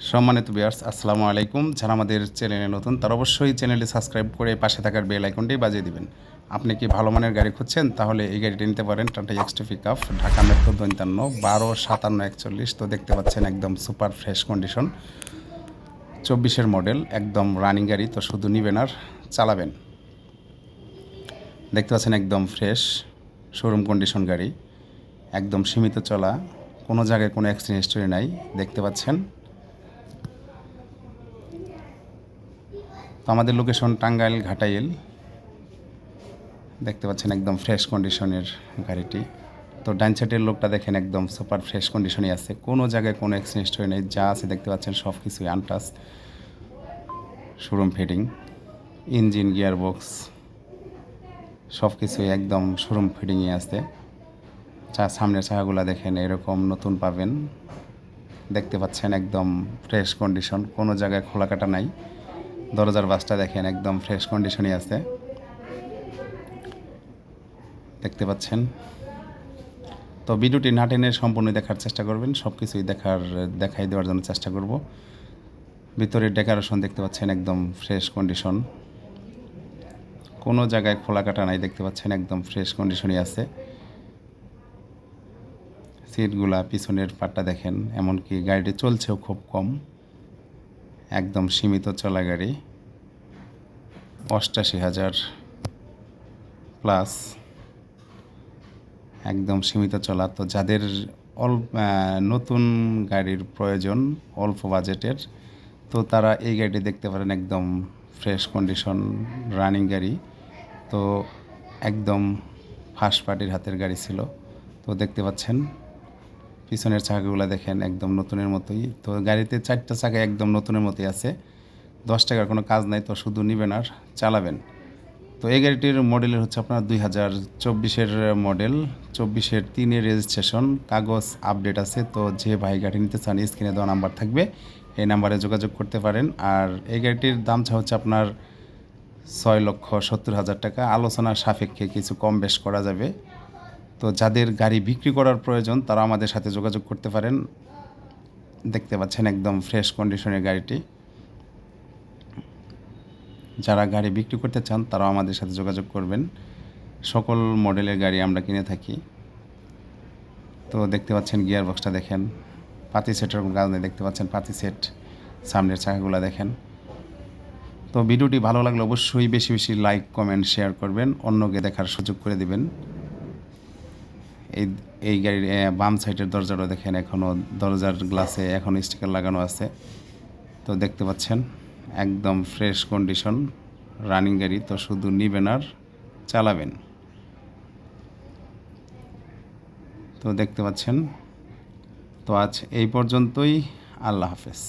সম্মানিত ভিউয়ার্স, আসসালামু আলাইকুম। যারা আমাদের চ্যানেলে নতুন তারা অবশ্যই চ্যানেলটি সাবস্ক্রাইব করে পাশে থাকার বেল আইকনটি বাজিয়ে দিবেন। আপনি কি ভালো মানের গাড়ি খুঁজছেন? তাহলে এই গাড়িটি নিতে পারেন। টাটা এক্স2 পিকআপ, ঢাকা মেট্রো 52 125741। তো দেখতে পাচ্ছেন একদম সুপার ফ্রেশ কন্ডিশন, 24-এর মডেল, একদম রানিং গাড়ি। তো শুধু নিবেন আর চালাবেন। দেখতে পাচ্ছেন একদম ফ্রেশ শোরুম কন্ডিশন গাড়ি, একদম সীমিত চলা, কোনো জায়গায় কোনো অ্যাক্সিডেন্ট হিস্টরি নাই। দেখতে পাচ্ছেন। তো আমাদের লোকেশন টাঙ্গাইল ঘাটাইল। দেখতে পাচ্ছেন একদম ফ্রেশ কন্ডিশনের গাড়িটি। তো ডান সাইডের লোকটা দেখেন একদম সুপার ফ্রেশ কন্ডিশনে আছে, কোনো জায়গায় কোনো অ্যাক্সিডেন্ট হিস্টরি নেই। যা আছে দেখতে পাচ্ছেন সব কিছুই untouch, showroom fitting, engine, gearbox সব কিছুই একদম শোরুম ফিটিংয়ে আছে। সামনের চাকাগুলো দেখেন এরকম নতুন পাবেন। দেখতে পাচ্ছেন একদম ফ্রেশ কন্ডিশন, কোনো জায়গায় খোলা কাটা নাই। দরজার বাসটা দেখেন একদম ফ্রেশ কন্ডিশনই আছে। দেখতে পাচ্ছেন। তো ভিডিওটি না টেনে সম্পূর্ণ দেখার চেষ্টা করবেন, সব কিছুই দেখাই দেওয়ার জন্য চেষ্টা করব। ভিতরের ডেকোরেশন দেখতে পাচ্ছেন একদম ফ্রেশ কন্ডিশন, কোনো জায়গায় খোলা কাটা নাই। দেখতে পাচ্ছেন একদম ফ্রেশ কন্ডিশনই আছে। সিটগুলা, পিছনের পাটটা দেখেন, এমনকি গাড়িটি চলছেও খুব কম, একদম সীমিত চলা গাড়ি। 88,000 প্লাস, একদম সীমিত চলা। তো যাদের নতুন গাড়ির প্রয়োজন অল্প বাজেটের, তো তারা এই গাড়িটি দেখতে পারেন। একদম ফ্রেশ কন্ডিশন রানিং গাড়ি। তো একদম ফার্স্ট পার্টির হাতের গাড়ি ছিল। তো দেখতে পাচ্ছেন পিছনের চাকাগুলো দেখেন একদম নতুনের মতোই। তো গাড়িতে 4টা চাকা একদম নতুনের মতোই আছে। 10 টাকার কোনো কাজ নাই, তো শুধু নেবেন আর চালাবেন। তো এই গাড়িটির মডেলের হচ্ছে আপনার 2024-এর মডেল, 24-এর 3-এর রেজিস্ট্রেশন, কাগজ আপডেট আছে। তো যে ভাই গাড়ি নিতে চান স্ক্রিনে দেওয়া নাম্বার থাকবে, এই নাম্বারে যোগাযোগ করতে পারেন। আর এই গাড়িটির দাম হচ্ছে আপনার 6,70,000 টাকা। আলোচনার সাপেক্ষে কিছু কম বেশ করা যাবে। তো যাদের গাড়ি বিক্রি করার প্রয়োজন তারা আমাদের সাথে যোগাযোগ করতে পারেন। দেখতে পাচ্ছেন একদম ফ্রেশ কন্ডিশনের গাড়িটি। যারা গাড়ি বিক্রি করতে চান তারাও আমাদের সাথে যোগাযোগ করবেন। সকল মডেলের গাড়ি আমরা কিনে থাকি। তো দেখতে পাচ্ছেন গিয়ার বক্সটা দেখেন, পাতি সেটের কোনো কাজ নেই। দেখতে পাচ্ছেন পাতি সেট, সামনের চাকাগুলো দেখেন। তো ভিডিওটি ভালো লাগলে অবশ্যই বেশি বেশি লাইক, কমেন্ট, শেয়ার করবেন, অন্যকে দেখার সুযোগ করে দিবেন। এই গাড়ির বাম সাইডের দরজাটা দেখেন, এখনও দরজার গ্লাসে এখনও স্টিকার লাগানো আছে। তো দেখতে পাচ্ছেন একদম ফ্রেশ কন্ডিশন রানিং গাড়ি। তো শুধু নিবেন আর চালাবেন। তো দেখতে পাচ্ছেন। তো আজ এই পর্যন্তই। আল্লাহ হাফেজ।